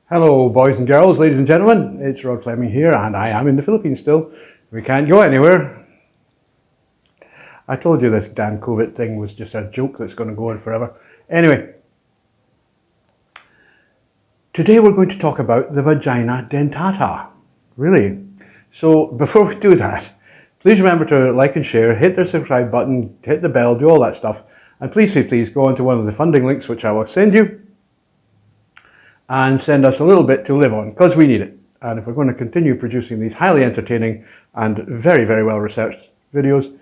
Hello boys and girls, ladies and gentlemen, it's Rod Fleming here and I am in the Philippines still. We can't go anywhere. I told you this damn COVID thing was just a joke that's going to go on forever. Anyway, today we're going to talk about the vagina-dentata. Really? So before we do that, please remember to like and share, hit the subscribe button, hit the bell, do all that stuff. And please go on to one of the funding links which I will send you. And send us a little bit to live on, because we need it. And if we're going to continue producing these highly entertaining and very, very well researched videos,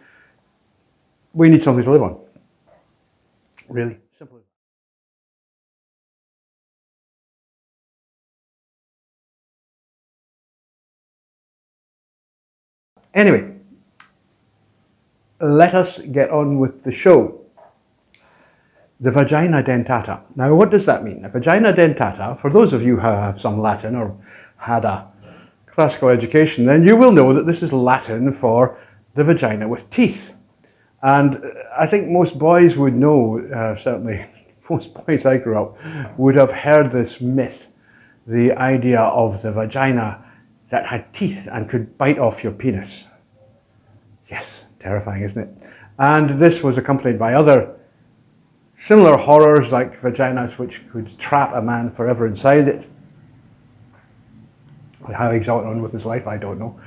we need something to live on. Really simple. Anyway, let us get on with the show. The vagina-dentata. Now, what does that mean? A vagina-dentata, for those of you who have some Latin or had a classical education, then you will know that this is Latin for the vagina with teeth. And I think most boys would know, certainly most boys I grew up, would have heard this myth, the idea of the vagina that had teeth and could bite off your penis. Yes, terrifying, isn't it? And this was accompanied by other similar horrors like vaginas which could trap a man forever inside it. How he got on with his life, I don't know.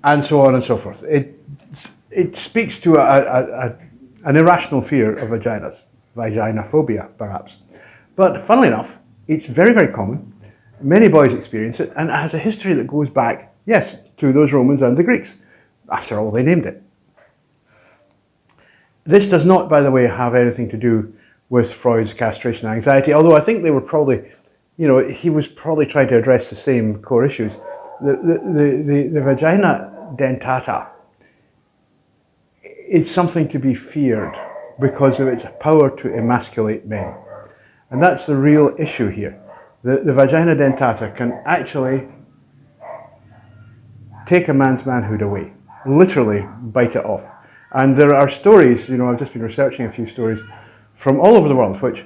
And so on and so forth. It speaks to an irrational fear of vaginas, vaginophobia perhaps. But funnily enough, it's very, very common. Many boys experience it, and it has a history that goes back, yes, to those Romans and the Greeks. After all, they named it. This does not, by the way, have anything to do with Freud's castration anxiety, although I think they were probably, he was probably trying to address the same core issues. The vagina dentata is something to be feared because of its power to emasculate men. And that's the real issue here. The vagina dentata can actually take a man's manhood away, literally bite it off. And there are stories, I've just been researching a few stories from all over the world which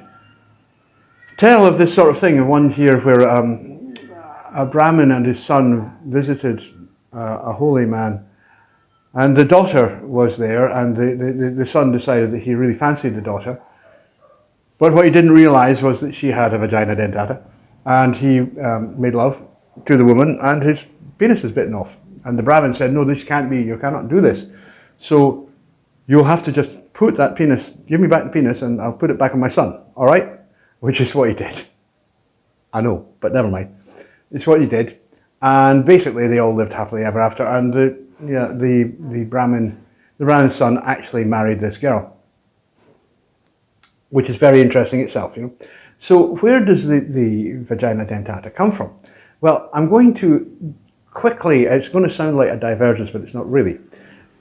tell of this sort of thing. One here where a Brahmin and his son visited a holy man, and the daughter was there, and the son decided that he really fancied the daughter. But what he didn't realize was that she had a vagina dentata, and he made love to the woman, and his penis was bitten off. And the Brahmin said, "No, this can't be, you cannot do this. So you'll have to just put that penis, give me back the penis and I'll put it back on my son, all right?" Which is what he did. I know, but never mind. It's what he did. And basically they all lived happily ever after, and the Brahmin's son actually married this girl, which is very interesting itself, So where does the vagina dentata come from? Well, I'm going to quickly, it's going to sound like a divergence, but it's not really.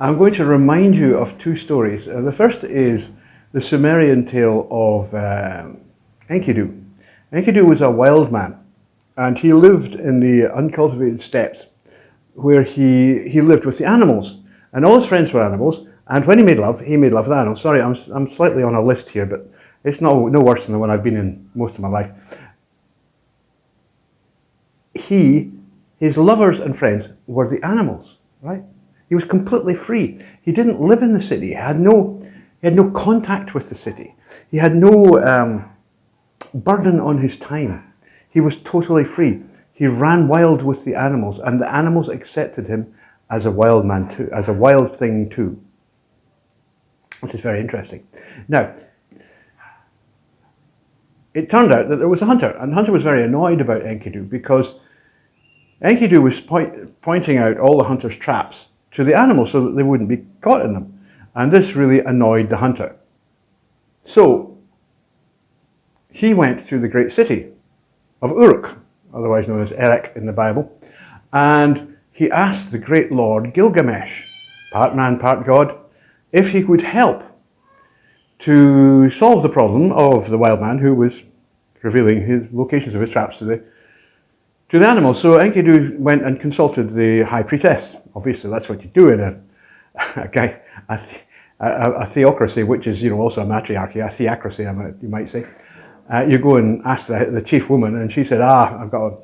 I'm going to remind you of two stories. The first is the Sumerian tale of Enkidu. Enkidu was a wild man, and he lived in the uncultivated steppes where he lived with the animals, and all his friends were animals, and when he made love with animals. Sorry, I'm slightly on a list here, but it's no worse than the one I've been in most of my life. His lovers and friends were the animals, right? He was completely free. He didn't live in the city. He had no contact with the city. He had no burden on his time. He was totally free. He ran wild with the animals, and the animals accepted him as a wild man too, as a wild thing too. This is very interesting. Now, it turned out that there was a hunter, and the hunter was very annoyed about Enkidu because Enkidu was pointing out all the hunter's traps to the animals so that they wouldn't be caught in them. And this really annoyed the hunter. So he went to the great city of Uruk, otherwise known as Erech in the Bible, and he asked the great lord Gilgamesh, part man, part god, if he could help to solve the problem of the wild man who was revealing his locations of his traps to the animals. So Enkidu went and consulted the high priestess, Obviously, that's what you do in a theocracy, which is, also a matriarchy, a theocracy, you might say. You go and ask the chief woman, and she said, I've got a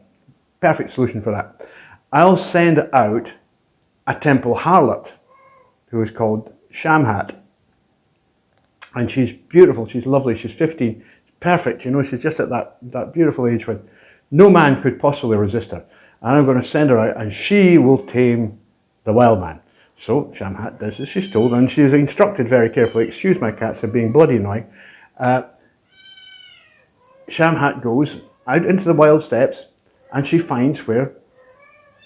perfect solution for that. I'll send out a temple harlot who is called Shamhat. And she's beautiful, she's lovely, she's 15, perfect, she's just at that beautiful age when no man could possibly resist her. And I'm going to send her out, and she will tame the wild man. So Shamhat does as she's told, and she's instructed very carefully. Excuse my cats, they're being bloody annoying. Shamhat goes out into the wild steppes, and she finds where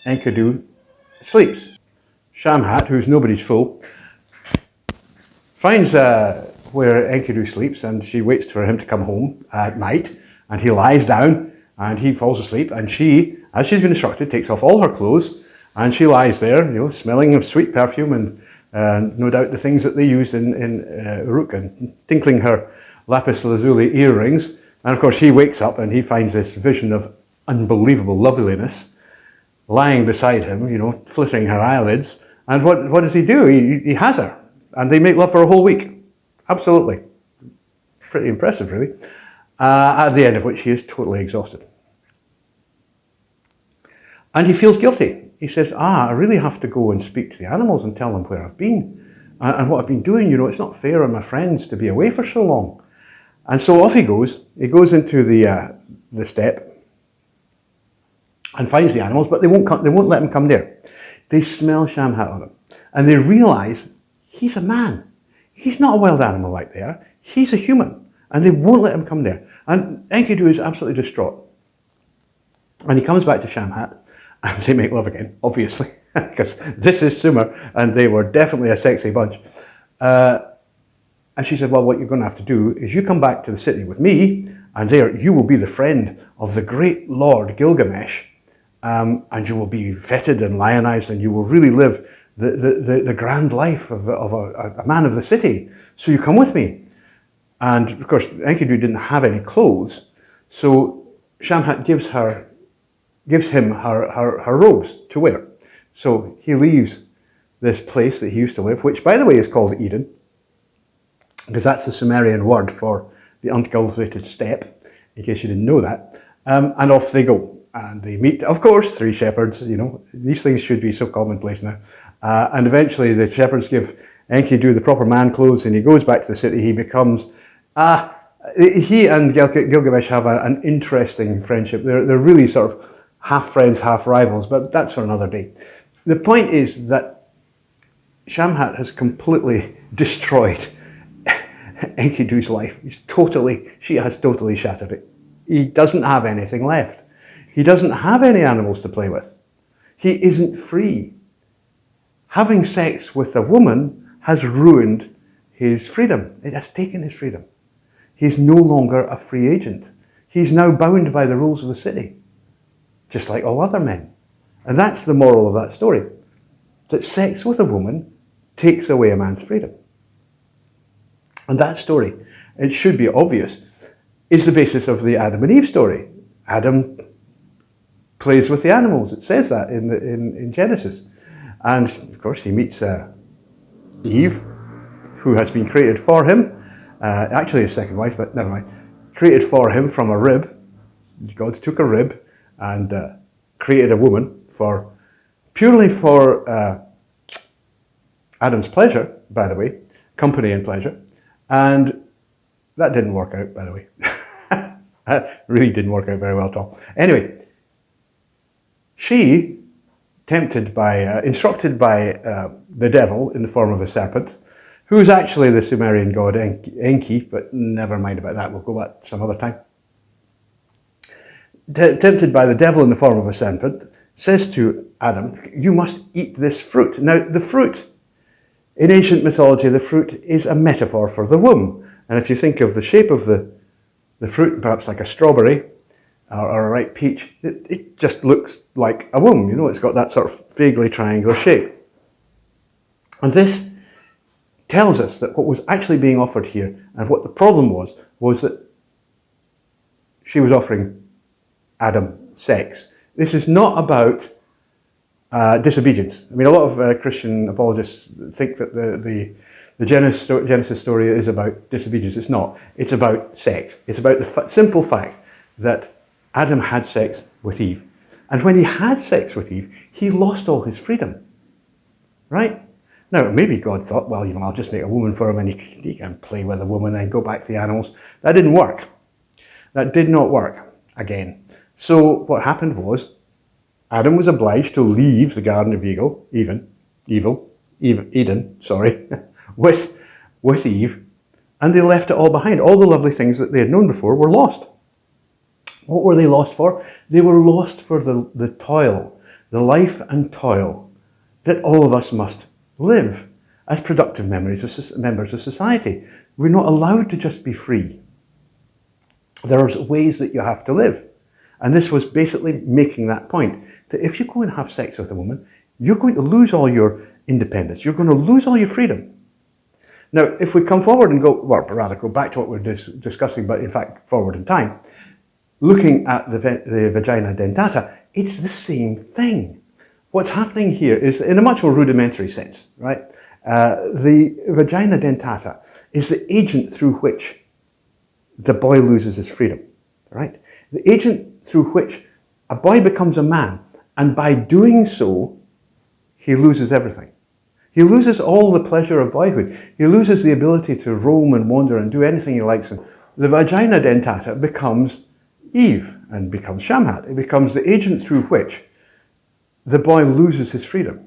Enkidu sleeps. Shamhat, who's nobody's fool, finds where Enkidu sleeps, and she waits for him to come home at night, and he lies down, and he falls asleep, and she, as she's been instructed, takes off all her clothes, and she lies there, smelling of sweet perfume, and no doubt the things that they use in Uruk, and tinkling her lapis lazuli earrings. And of course he wakes up and he finds this vision of unbelievable loveliness lying beside him, flittering her eyelids. And what does he do? He has her, and they make love for a whole week. Absolutely. Pretty impressive, really. At the end of which he is totally exhausted. And he feels guilty. He says, I really have to go and speak to the animals and tell them where I've been and what I've been doing. It's not fair on my friends to be away for so long. And so off he goes. He goes into the steppe and finds the animals, but they won't let him come there. They smell Shamhat on him, and they realize he's a man. He's not a wild animal like they are. He's a human, and they won't let him come there. And Enkidu is absolutely distraught. And he comes back to Shamhat, and they make love again, obviously, because this is Sumer, and they were definitely a sexy bunch. And she said, well, what you're going to have to do is you come back to the city with me, and there you will be the friend of the great Lord Gilgamesh, and you will be feted and lionized, and you will really live the grand life of a man of the city. So you come with me. And of course, Enkidu didn't have any clothes, so Shamhat gives him her robes to wear. So he leaves this place that he used to live, which by the way is called Eden, because that's the Sumerian word for the uncultivated steppe, in case you didn't know that. And off they go. And they meet, of course, 3 shepherds. These things should be so commonplace now. And eventually the shepherds give Enkidu the proper man clothes, and he goes back to the city. He becomes, he and Gilgamesh have an interesting friendship. They're really sort of half friends, half rivals, but that's for another day. The point is that Shamhat has completely destroyed Enkidu's life. She has totally shattered it. He doesn't have anything left. He doesn't have any animals to play with. He isn't free. Having sex with a woman has ruined his freedom. It has taken his freedom. He's no longer a free agent. He's now bound by the rules of the city, just like all other men. And that's the moral of that story, that sex with a woman takes away a man's freedom. And that story, it should be obvious, is the basis of the Adam and Eve story. Adam plays with the animals. It says that in Genesis. And of course he meets Eve, who has been created for him, actually his second wife, but never mind, created for him from a rib. God took a rib and created a woman purely for Adam's pleasure, by the way, company and pleasure. And that didn't work out, by the way. That really didn't work out very well at all. Anyway, she, instructed by the devil in the form of a serpent, who is actually the Sumerian god Enki, but never mind about that, we'll go back some other time. Tempted by the devil in the form of a serpent, says to Adam, you must eat this fruit. Now, the fruit, in ancient mythology, the fruit is a metaphor for the womb. And if you think of the shape of the fruit, perhaps like a strawberry or a ripe peach, it just looks like a womb. It's got that sort of vaguely triangular shape. And this tells us that what was actually being offered here, and what the problem was that she was offering Adam sex. This is not about disobedience. I mean, a lot of Christian apologists think that the Genesis story is about disobedience. It's not. It's about sex. It's about the simple fact that Adam had sex with Eve. And when he had sex with Eve, he lost all his freedom. Right? Now, maybe God thought, well, I'll just make a woman for him and he can play with a woman and go back to the animals. That didn't work. That did not work again. So what happened was Adam was obliged to leave the Garden of Eden, with Eve, and they left it all behind. All the lovely things that they had known before were lost. What were they lost for? They were lost for the toil, the life and toil that all of us must live as productive members of society. We're not allowed to just be free. There are ways that you have to live. And this was basically making that point, that if you go and have sex with a woman, you're going to lose all your independence. You're going to lose all your freedom. Now, if we come forward and go back to what we're discussing, but in fact forward in time, looking at the vagina-dentata, it's the same thing. What's happening here is, in a much more rudimentary sense, right? The vagina-dentata is the agent through which the boy loses his freedom, right? The agent through which a boy becomes a man, and by doing so, he loses everything. He loses all the pleasure of boyhood. He loses the ability to roam and wander and do anything he likes. And the vagina-dentata becomes Eve and becomes Shamhat. It becomes the agent through which the boy loses his freedom.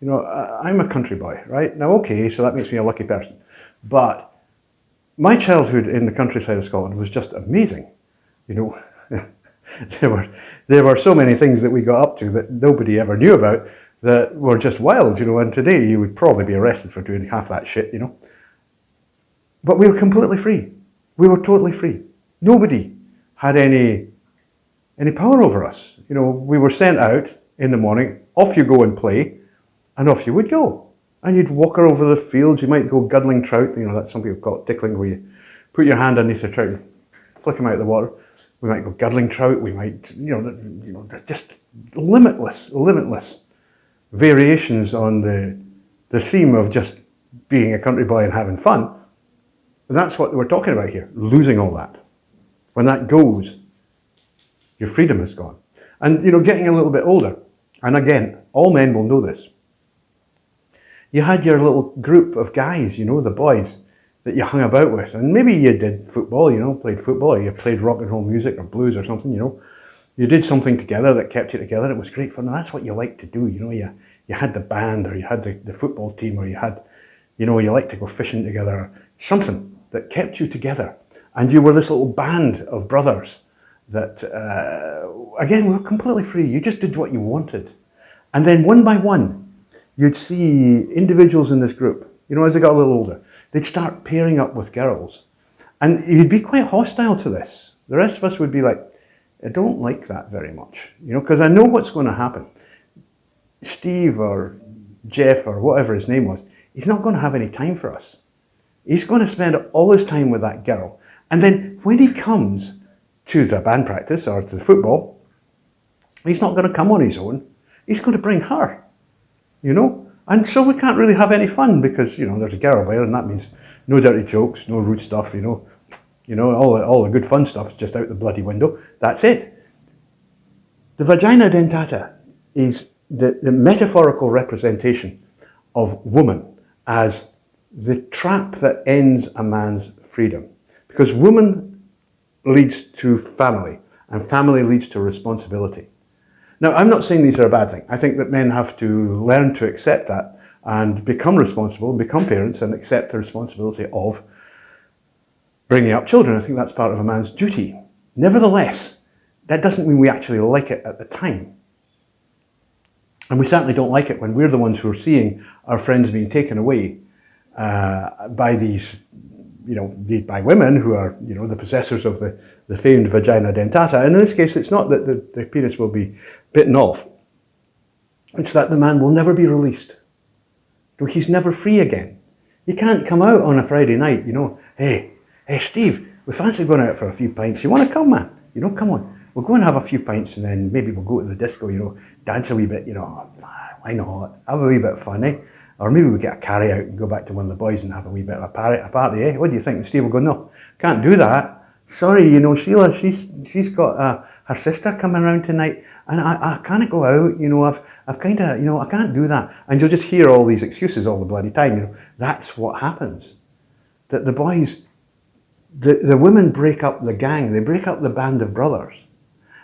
I'm a country boy, right? Now, okay, so that makes me a lucky person. But my childhood in the countryside of Scotland was just amazing. There were so many things that we got up to that nobody ever knew about that were just wild, and today you would probably be arrested for doing half that shit, But we were completely free. We were totally free. Nobody had any power over us. We were sent out in the morning, off you go and play, and off you would go. And you'd walk over the fields, you might go guddling trout, that some people call it tickling, where you put your hand underneath the trout and flick them out of the water. We might go guddling trout, we might, just limitless variations on the theme of just being a country boy and having fun. And that's what we're talking about here, losing all that. When that goes, your freedom is gone. And, getting a little bit older, and again, all men will know this. You had your little group of guys, the boys that you hung about with. And maybe you did football, played football, or you played rock and roll music or blues or something, You did something together that kept you together. It was great fun. And that's what you like to do, You had the band, or you had the football team, or you had, you liked to go fishing together. Something that kept you together. And you were this little band of brothers that, again, were completely free. You just did what you wanted. And then one by one, you'd see individuals in this group, as they got a little older, they'd start pairing up with girls. And you'd be quite hostile to this. The rest of us would be like, I don't like that very much, because I know what's going to happen. Steve or Jeff or whatever his name was, he's not going to have any time for us. He's going to spend all his time with that girl. And then when he comes to the band practice or to the football, he's not going to come on his own. He's going to bring her, And so we can't really have any fun because, there's a girl there, and that means no dirty jokes, no rude stuff, all the good fun stuff's just out the bloody window. That's it. The vagina-dentata is the metaphorical representation of woman as the trap that ends a man's freedom. Because woman leads to family, and family leads to responsibility. Now, I'm not saying these are a bad thing. I think that men have to learn to accept that and become responsible, become parents, and accept the responsibility of bringing up children. I think that's part of a man's duty. Nevertheless, that doesn't mean we actually like it at the time. And we certainly don't like it when we're the ones who are seeing our friends being taken away by these, by women who are, the possessors of the famed vagina-dentata. And in this case, it's not that the penis will be bitten off. It's that the man will never be released. He's never free again. You can't come out on a Friday night, hey, Steve, we fancy going out for a few pints. You want to come, man? Come on. We'll go and have a few pints and then maybe we'll go to the disco, dance a wee bit, why not? Have a wee bit of fun, eh? Or maybe we get a carry out and go back to one of the boys and have a wee bit of a party, eh? What do you think? And Steve will go, no, can't do that. Sorry, you know, Sheila, she's got her sister coming around tonight, and I can't go out, you know, I've kind of, you know, I can't do that. And you'll just hear all these excuses all the bloody time, you know. That's what happens. That the boys, the women break up the gang, they break up the band of brothers.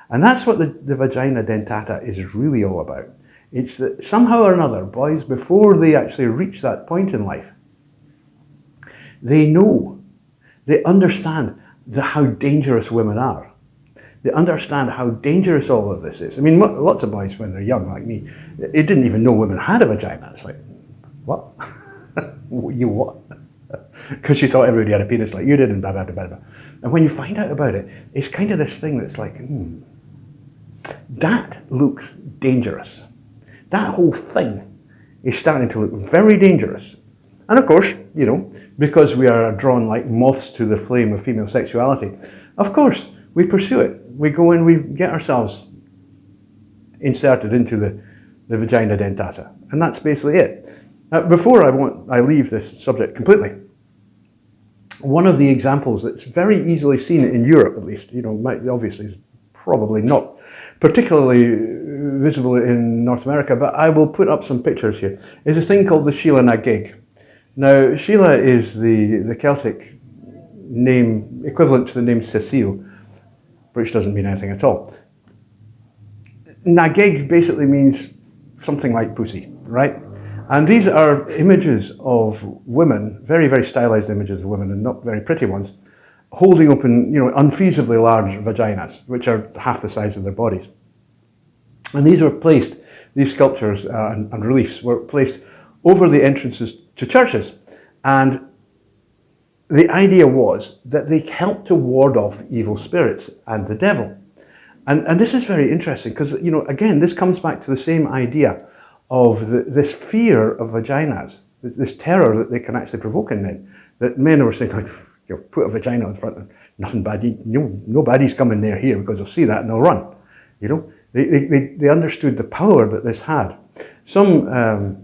And that's what the vagina dentata is really all about. It's that somehow or another, boys, before they actually reach that point in life, they know, they understand how dangerous women are. They understand how dangerous all of this is. I mean, lots of boys, when they're young, like me, they didn't even know women had a vagina. It's like, what? You what? Because you thought everybody had a penis like you did, and blah, blah, blah, blah. And when you find out about it, it's kind of this thing that's like, that looks dangerous. That whole thing is starting to look very dangerous. And of course, you know, because we are drawn like moths to the flame of female sexuality, of course, we pursue it. We go and we get ourselves inserted into the vagina dentata. And that's basically it. Before I leave this subject completely, one of the examples that's very easily seen in Europe, at least, you know, obviously is probably not particularly visible in North America, but I will put up some pictures here, is a thing called the Sheela-na-gig. Now, Sheila is the Celtic name, equivalent to the name Cecile, which doesn't mean anything at all. Na-gig basically means something like pussy, right? And these are images of women, very, very stylized images of women, and not very pretty ones, holding open, you know, unfeasibly large vaginas, which are half the size of their bodies. And these were placed, these sculptures and reliefs were placed over the entrances to churches. And the idea was that they helped to ward off evil spirits and the devil. And this is very interesting because, you know, again, this comes back to the same idea of this fear of vaginas, this terror that they can actually provoke in men. That men were saying, like, you know, put a vagina in front of them, nothing bad, no baddies coming near here because they'll see that and they'll run. You know, they understood the power that this had. Some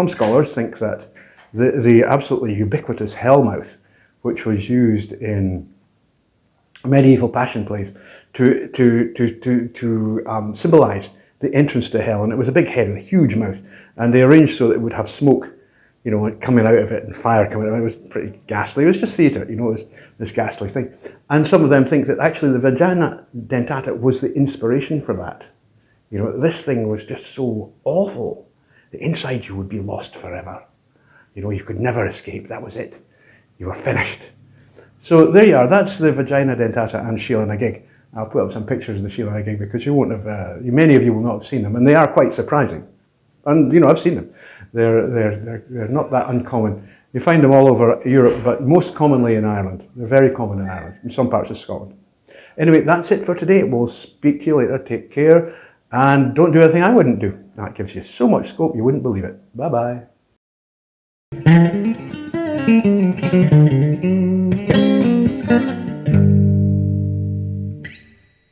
scholars think that the absolutely ubiquitous Hellmouth, which was used in medieval passion plays to symbolize the entrance to hell, and it was a big head with a huge mouth, and they arranged so that it would have smoke, you know, coming out of it and fire coming out of it. It was pretty ghastly. It was just theatre, you know, this ghastly thing. And some of them think that actually the vagina dentata was the inspiration for that. You know, this thing was just so awful. The inside you would be lost forever. You know, you could never escape. That was it. You were finished. So there you are. That's the vagina dentata and Sheela-na-gig. I'll put up some pictures of the Sheela-na-gig because you won't have, many of you will not have seen them, and they are quite surprising. And you know, I've seen them. They're not that uncommon. You find them all over Europe, but most commonly in Ireland. They're very common in Ireland, in some parts of Scotland. Anyway, that's it for today. We'll speak to you later. Take care, and don't do anything I wouldn't do. That gives you so much scope you wouldn't believe it. Bye bye.